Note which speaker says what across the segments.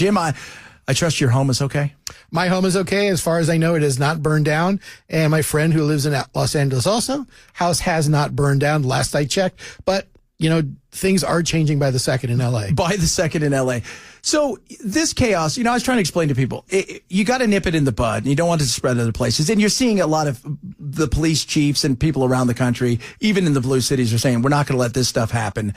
Speaker 1: Jim, I trust your home is okay?
Speaker 2: My home is okay. As far as I know, it is not burned down. And my friend who lives in Los Angeles also, house has not burned down last I checked. But, things are changing by the second in L.A.
Speaker 1: By the second in L.A. So this chaos, I was trying to explain to people, you got to nip it in the bud. And you don't want it to spread other places. And you're seeing a lot of the police chiefs and people around the country, even in the blue cities, are saying, we're not going to let this stuff happen.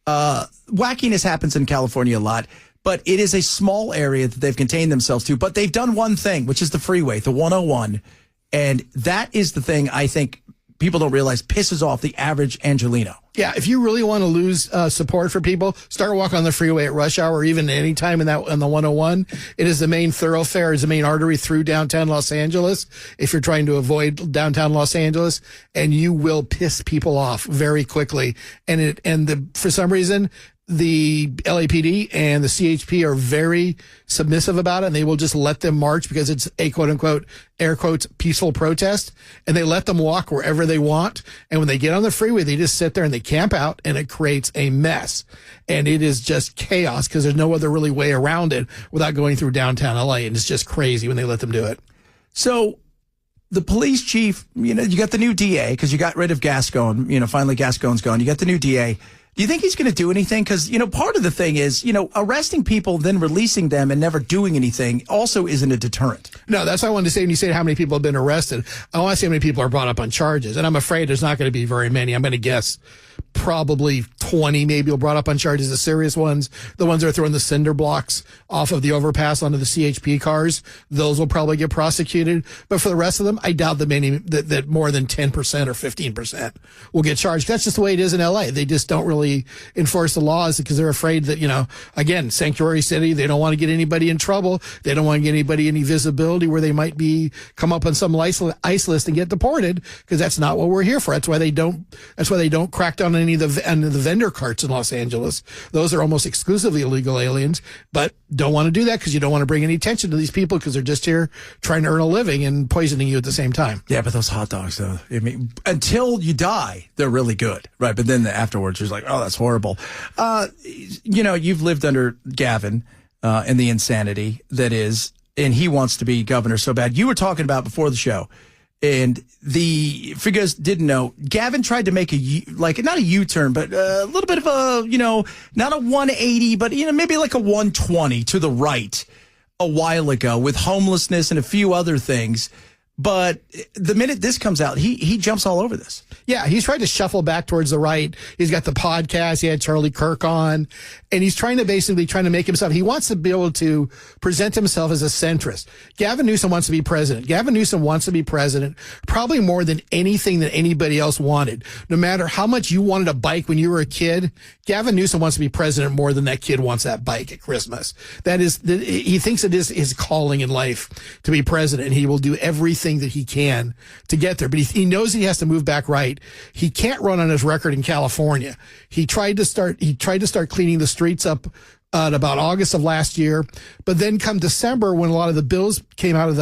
Speaker 1: Wackiness happens in California a lot. But it is a small area that they've contained themselves to. But they've done one thing, which is the freeway, the 101. And that is the thing I think people don't realize pisses off the average Angelino.
Speaker 2: Yeah, if you really want to lose support for people, start walking on the freeway at rush hour or even any time in the 101. It is the main thoroughfare, is the main artery through downtown Los Angeles if you're trying to avoid downtown Los Angeles, and you will piss people off very quickly. For some reason, the LAPD and the CHP are very submissive about it, and they will just let them march because it's a quote unquote, air quotes, peaceful protest, and they let them walk wherever they want. And when they get on the freeway, they just sit there and they camp out, and it creates a mess. And it is just chaos because there's no other really way around it without going through downtown LA. And it's just crazy when they let them do it.
Speaker 1: So the police chief, you got the new DA because you got rid of Gascon. Finally Gascon's gone. You got the new DA. Do you think he's going to do anything? Because, part of the thing is, arresting people, then releasing them and never doing anything also isn't a deterrent.
Speaker 2: No, that's what I wanted to say. When you say how many people have been arrested, I want to say how many people are brought up on charges. And I'm afraid there's not going to be very many. I'm going to guess probably 20 maybe will brought up on charges, the serious ones. The ones that are throwing the cinder blocks off of the overpass onto the CHP cars, those will probably get prosecuted. But for the rest of them, I doubt that more than 10% or 15% will get charged. That's just the way it is in LA. They just don't really enforce the laws because they're afraid that, again, sanctuary city, they don't want to get anybody in trouble. They don't want to get anybody any visibility where they might come up on some ice list and get deported, because that's not what we're here for. That's why they don't crack down on any of the vendor carts in Los Angeles. Those are almost exclusively illegal aliens, but don't want to do that because you don't want to bring any attention to these people because they're just here trying to earn a living and poisoning you at the same time.
Speaker 1: Yeah, but those hot dogs, though, until you die, they're really good, right? But then afterwards, you're like, oh, that's horrible. You've lived under Gavin and the insanity that is, and he wants to be governor so bad. You were talking about before the show, and for you guys didn't know, Gavin tried to make not a U-turn, but a little bit of a, not a 180, but, maybe like a 120 to the right a while ago with homelessness and a few other things. But the minute this comes out, he jumps all over this.
Speaker 2: Yeah, he's tried to shuffle back towards the right. He's got the podcast. He had Charlie Kirk on. And he's trying to make himself, he wants to be able to present himself as a centrist. Gavin Newsome wants to be president. Gavin Newsome wants to be president probably more than anything that anybody else wanted. No matter how much you wanted a bike when you were a kid, Gavin Newsome wants to be president more than that kid wants that bike at Christmas. He thinks it is his calling in life to be president, and he will do everything that he can to get there. But he knows he has to move back right. He can't run on his record in California. He tried to start cleaning the streets up at about August of last year, but then come December, when a lot of the bills came out of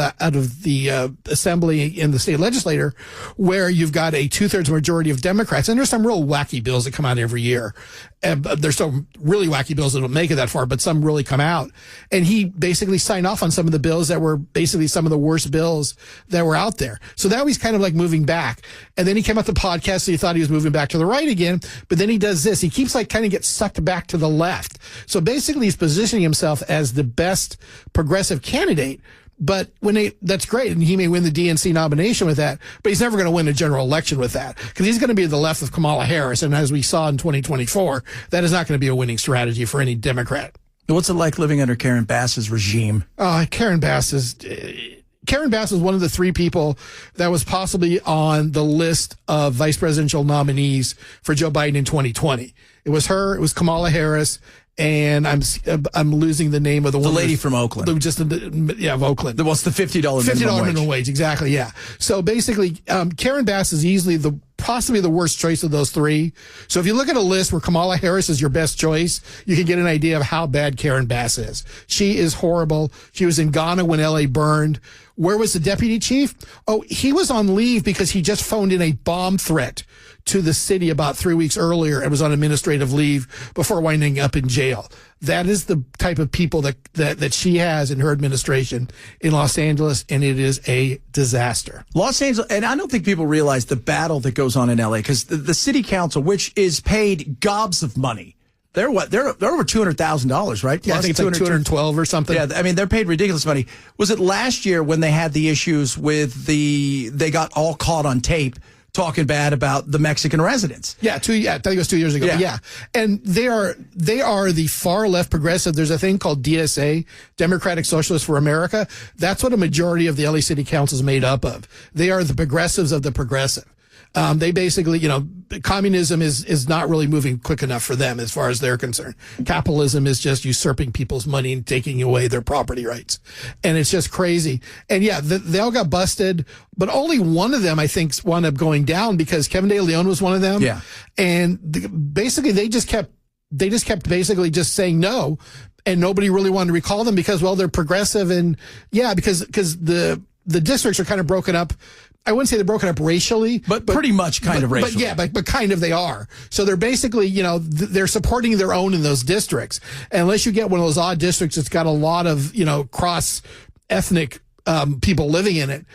Speaker 2: the assembly in the state legislature, where you've got a 2/3 majority of Democrats, and there's some real wacky bills that come out every year. There's some really wacky bills that don't make it that far, but some really come out. And he basically signed off on some of the bills that were basically some of the worst bills that were out there. So now he's kind of like moving back. And then he came out the podcast, so he thought he was moving back to the right again. But then he does this. He keeps kind of gets sucked back to the left. So basically he's positioning himself as the best progressive candidate. But that's great, and he may win the DNC nomination with that, but he's never going to win a general election with that, because he's going to be the left of Kamala Harris, and as we saw in 2024, that is not going to be a winning strategy for any Democrat.
Speaker 1: What's it like living under Karen Bass's regime?
Speaker 2: Karen Bass was one of the three people that was possibly on the list of vice presidential nominees for Joe Biden in 2020. It was her, it was Kamala Harris, and I'm losing the name of the
Speaker 1: lady from Oakland.
Speaker 2: Of Oakland.
Speaker 1: What's the $50
Speaker 2: minimum wage? Exactly. Yeah. So basically, Karen Bass is easily possibly the worst choice of those three. So if you look at a list where Kamala Harris is your best choice, you can get an idea of how bad Karen Bass is. She is horrible. She was in Ghana when LA burned. Where was the deputy chief? Oh, he was on leave because he just phoned in a bomb threat to the city about 3 weeks earlier and was on administrative leave before winding up in jail. That is the type of people that she has in her administration in Los Angeles, and it is a disaster.
Speaker 1: Los Angeles, and I don't think people realize the battle that goes on in LA, because the city council, which is paid gobs of money, they're over $200,000, right?
Speaker 2: Yeah, I think it's like 212 or something.
Speaker 1: Yeah, I mean, they're paid ridiculous money. Was it last year when they had the issues with they got all caught on tape talking bad about the Mexican residents?
Speaker 2: I think it was 2 years ago. Yeah. And they are the far left progressive. There's a thing called DSA, Democratic Socialists for America. That's what a majority of the LA City Council is made up of. They are the progressives of the progressive. They basically, communism is not really moving quick enough for them as far as they're concerned. Capitalism is just usurping people's money and taking away their property rights. And it's just crazy. And they all got busted, but only one of them, I think, wound up going down because Kevin De Leon was one of them.
Speaker 1: Yeah.
Speaker 2: And basically they just kept basically just saying no. And nobody really wanted to recall them because, well, they're progressive. And because the districts are kind of broken up. I wouldn't say they're broken up racially, but
Speaker 1: pretty much kind of racially.
Speaker 2: But kind of they are. So they're basically, they're supporting their own in those districts. And unless you get one of those odd districts that's got a lot of, cross ethnic people living in it,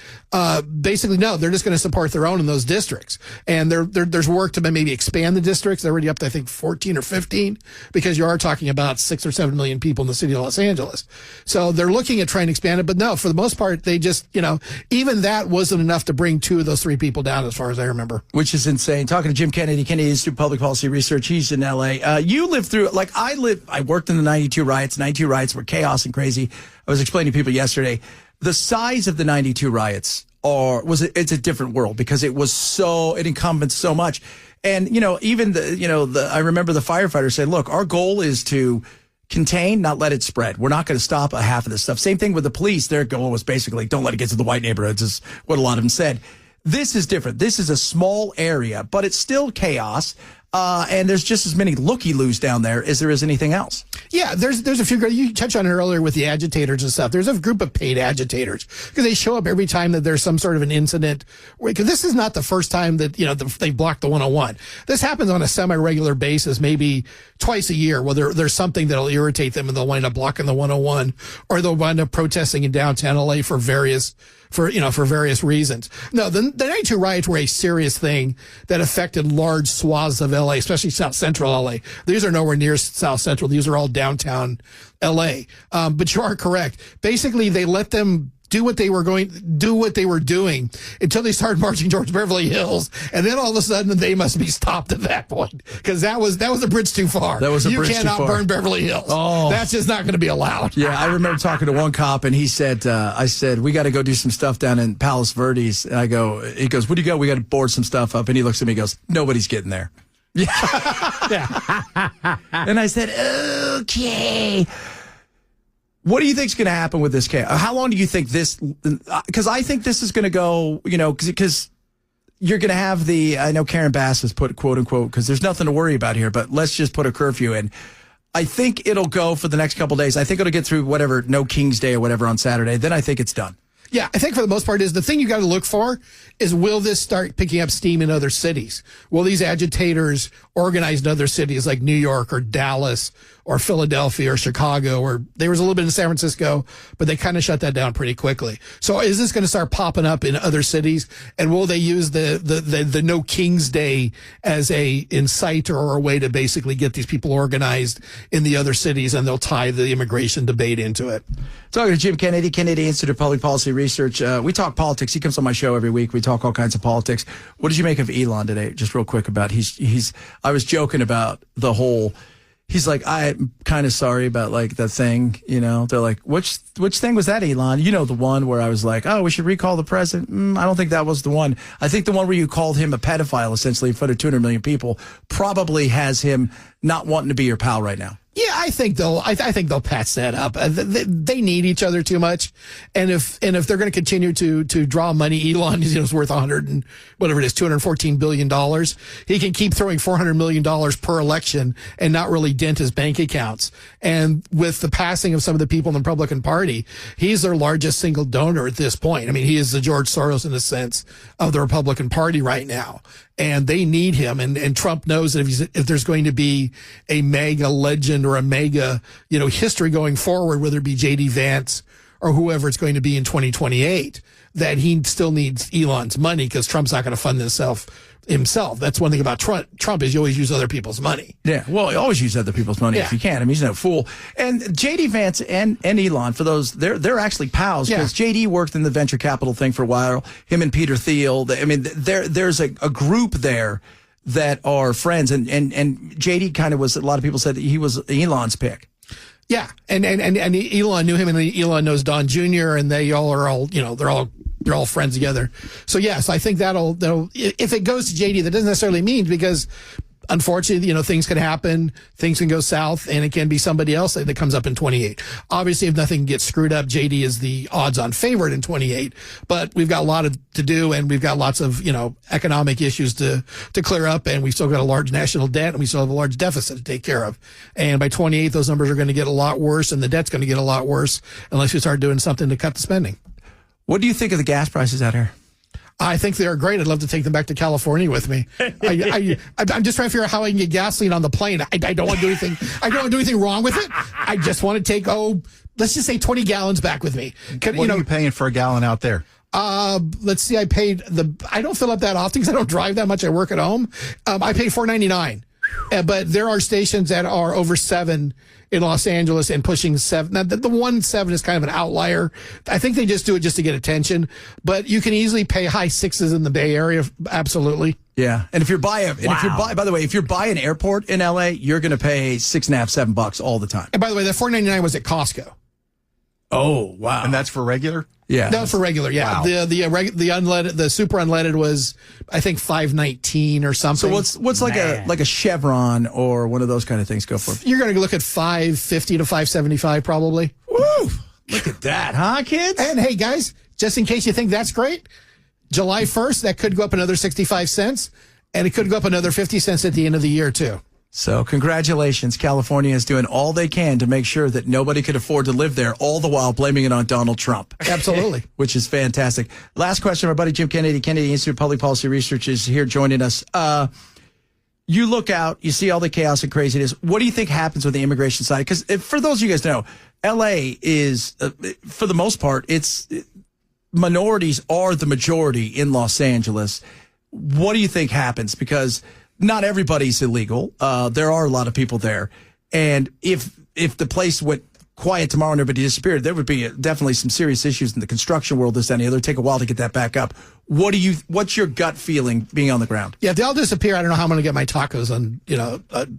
Speaker 2: basically, no, they're just going to support their own in those districts. And there's work to maybe expand the districts. They're already up to, I think, 14 or 15, because you are talking about 6 or 7 million people in the city of Los Angeles. So they're looking at trying to expand it. But no, for the most part, they just, even that wasn't enough to bring 2 of those 3 people down, as far as I remember.
Speaker 1: Which is insane. Talking to Jim Kennedy Institute of Public Policy Research. He's in L.A. You lived through it. Like I worked in the 92 riots. 92 riots were chaos and crazy. I was explaining to people yesterday, the size of the 92 riots it's a different world, because it encompassed so much. And, even I remember the firefighter said, look, our goal is to contain, not let it spread. We're not going to stop a half of this stuff. Same thing with the police. Their goal was basically don't let it get to the white neighborhoods, is what a lot of them said. This is different. This is a small area, but it's still chaos. And there's just as many looky-loos down there as there is anything else. Yeah,
Speaker 2: there's a few. You touched on it earlier with the agitators and stuff. There's a group of paid agitators because they show up every time that there's some sort of an incident. Because this is not the first time that they blocked the 101. This happens on a semi-regular basis, maybe twice a year, where there's something that'll irritate them and they'll wind up blocking the 101, or they'll wind up protesting in downtown LA for various reasons. No, the 92 riots were a serious thing that affected large swaths of LA, especially South Central LA. These are nowhere near South Central. These are all downtown LA. But you are correct. Basically, they let them do what they were doing until they started marching towards Beverly Hills, and then all of a sudden they must be stopped at that point, because that was a bridge too far. You cannot burn Beverly Hills. Oh, that's just not going to be allowed.
Speaker 1: Yeah, I remember talking to one cop, and he said, "I said we got to go do some stuff down in Palos Verdes." And he goes, "What do you got?" "We got to board some stuff up." And he looks at me, and goes, "Nobody's getting there." Yeah. And I said, "Okay." What do you think is going to happen with this case? How long do you think this? Because I think this is going to go, because you're going to have I know Karen Bass has put quote unquote, because there's nothing to worry about here, but let's just put a curfew in. I think it'll go for the next couple of days. I think it'll get through whatever, no King's Day or whatever on Saturday. Then I think it's done.
Speaker 2: Yeah, I think for the most part is the thing you got to look for is, will this start picking up steam in other cities? Will these agitators organize in other cities like New York or Dallas or Philadelphia or Chicago, or there was a little bit in San Francisco, but they kind of shut that down pretty quickly. So is this going to start popping up in other cities? And will they use the No King's Day as a inciter or a way to basically get these people organized in the other cities, and they'll tie the immigration debate into it?
Speaker 1: Talking to Jim Kennedy Institute of Public Policy Research. We talk politics. He comes on my show every week. We talk all kinds of politics. What did you make of Elon today? Just real quick about I was joking about the whole. He's like, I'm kind of sorry about like the thing, They're like, which thing was that, Elon? The one where I was like, oh, we should recall the president. I don't think that was the one. I think the one where you called him a pedophile essentially in front of 200 million people probably has him not wanting to be your pal right now.
Speaker 2: Yeah, I think they'll patch that up. They need each other too much, and if they're going to continue to draw money, Elon is worth $214 billion. He can keep throwing $400 million per election and not really dent his bank accounts. And with the passing of some of the people in the Republican Party, he's their largest single donor at this point. I mean, he is the George Soros in the sense of the Republican Party right now. and they need him. And Trump knows that if there's going to be a mega legend or a mega, history going forward, whether it be J.D. Vance or whoever it's going to be in 2028, that he still needs Elon's money because Trump's not going to fund himself. That's one thing about Trump is you always use other people's money.
Speaker 1: Yeah, well, you always use other people's money if you can. I mean, he's no fool. And J.D. Vance and Elon, for those, they're actually pals because J.D. worked in the venture capital thing for a while. Him and Peter Thiel. There's a group there that are friends. And J.D. kind of was, a lot of people said he was Elon's pick.
Speaker 2: Yeah, and Elon knew him, and Elon knows Don Jr., and they're all friends together. So yes, I think that'll if it goes to JD, that doesn't necessarily mean, because unfortunately, things can happen, things can go south, and it can be somebody else that comes up in 28. Obviously, if nothing gets screwed up, JD is the odds-on favorite in 28. But we've got a lot to do, and we've got lots of economic issues to clear up, and we've still got a large national debt, and we still have a large deficit to take care of. And by 28, those numbers are going to get a lot worse, and the debt's going to get a lot worse unless we start doing something to cut the spending.
Speaker 1: What do you think of the gas prices out here?
Speaker 2: I think they are great. I'd love to take them back to California with me. I'm just trying to figure out how I can get gasoline on the plane. I don't want to do anything. I don't want to do anything wrong with it. I just want to take, let's just say 20 gallons back with me.
Speaker 3: What are you paying for a gallon out there?
Speaker 2: Let's see. I don't fill up that often because I don't drive that much. I work at home. I pay $4.99. But there are stations that are over $7 in Los Angeles and pushing $7. Now, the 1.7 is kind of an outlier. I think they just do it just to get attention. But you can easily pay high sixes in the Bay Area. Absolutely.
Speaker 1: Yeah, and if you're by an airport in LA, you're going to pay $6.5, $7 all the time.
Speaker 2: And by the way, that $4.99 was at Costco.
Speaker 1: Oh wow!
Speaker 3: And that's for regular.
Speaker 2: Yeah, that was for regular. Yeah, wow. The unleaded, the super unleaded was, I think, $5.19 or something.
Speaker 1: So what's like a Chevron or one of those kind of things go for?
Speaker 2: You're going to look at $5.50 to $5.75 probably.
Speaker 1: Woo! Look at that, huh, kids?
Speaker 2: And hey, guys, just in case you think that's great, July 1st that could go up another 65 cents, and it could go up another 50 cents at the end of the year too.
Speaker 1: So congratulations. California is doing all they can to make sure that nobody could afford to live there, all the while blaming it on Donald Trump.
Speaker 2: Absolutely.
Speaker 1: Which is fantastic. Last question, our buddy Jim Kennedy, Kennedy Institute of Public Policy Research, is here joining us. You look out, you see all the chaos and craziness. What do you think happens with the immigration side? Because for those of you guys know, L.A. is, for the most part, minorities are the majority in Los Angeles. What do you think happens? Because not everybody's illegal. There are a lot of people there. And if the place went quiet tomorrow and everybody disappeared, there would be definitely some serious issues in the construction world, this and the other. It'd take a while to get that back up. What's your gut feeling being on the ground?
Speaker 2: Yeah, if they all disappear, I don't know how I'm going to get my tacos on,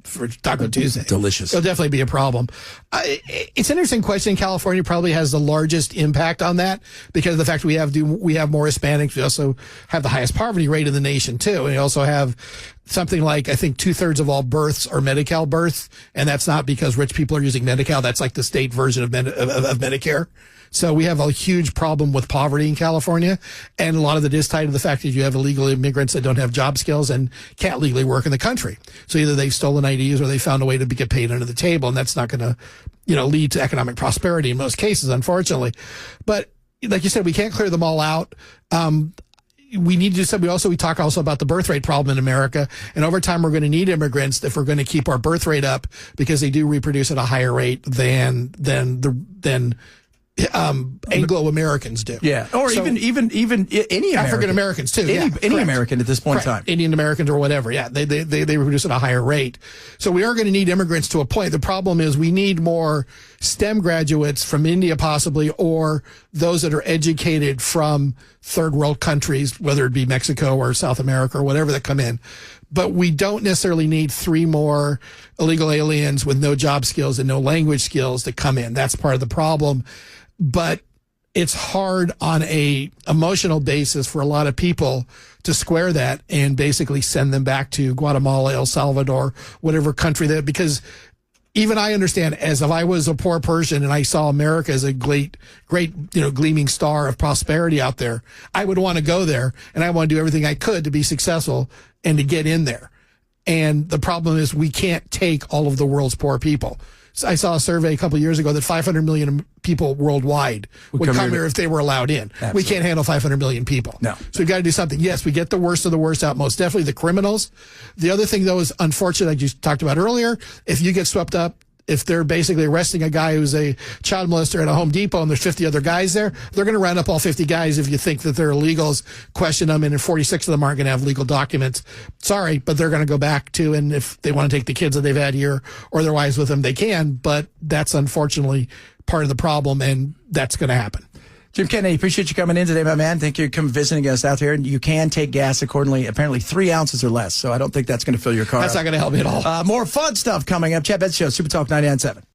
Speaker 2: for Taco Tuesday.
Speaker 1: Delicious.
Speaker 2: It'll definitely be a problem. It's an interesting question. California probably has the largest impact on that because of the fact we have more Hispanics. We also have the highest poverty rate in the nation too. And we also have something like, I think 2/3 of all births are Medi-Cal births. And that's not because rich people are using Medi-Cal. That's like the state version of Medicare. So we have a huge problem with poverty in California. And a lot of it is tied to the fact that you have illegal immigrants that don't have job skills and can't legally work in the country. So either they've stolen IDs or they found a way to get paid under the table. And that's not going to, lead to economic prosperity in most cases, unfortunately. But like you said, we can't clear them all out. We need to do something. We talk also about the birth rate problem in America. And over time, we're going to need immigrants if we're going to keep our birth rate up because they do reproduce at a higher rate than Anglo Americans do.
Speaker 1: Yeah, or even any
Speaker 2: African Americans too.
Speaker 1: Any American at this point in time,
Speaker 2: Indian Americans or whatever. Yeah, they reproduce at a higher rate. So we are going to need immigrants to a point. The problem is we need more STEM graduates from India possibly, or those that are educated from third world countries, whether it be Mexico or South America or whatever, that come in. But we don't necessarily need 3 more illegal aliens with no job skills and no language skills to come in. That's part of the problem. But it's hard on a emotional basis for a lot of people to square that and basically send them back to Guatemala, El Salvador, whatever country that, because even I understand, as if I was a poor person and I saw America as a great, gleaming star of prosperity out there, I would want to go there and I want to do everything I could to be successful and to get in there. And the problem is we can't take all of the world's poor people. I saw a survey a couple of years ago that 500 million people worldwide would come here if they were allowed in. Absolutely. We can't handle 500 million people.
Speaker 1: No.
Speaker 2: So we've got to do something. Yes, we get the worst of the worst out, most definitely the criminals. The other thing, though, is unfortunate, like you talked about earlier, if you get swept up, if they're basically arresting a guy who's a child molester at a Home Depot and there's 50 other guys there, they're going to round up all 50 guys if you think that they're illegals, question them, and 46 of them aren't going to have legal documents. Sorry, but they're going to go back to, and if they want to take the kids that they've had here or their wives with them, they can, but that's unfortunately part of the problem, and that's going to happen.
Speaker 1: Jim Kennedy, appreciate you coming in today, my man. Thank you for coming visiting us out here. And you can take gas accordingly, apparently 3 ounces or less. So I don't think that's going to fill your car.
Speaker 2: That's not going to help me at all.
Speaker 1: More fun stuff coming up. Chad Benz Show, Super Talk 99.7.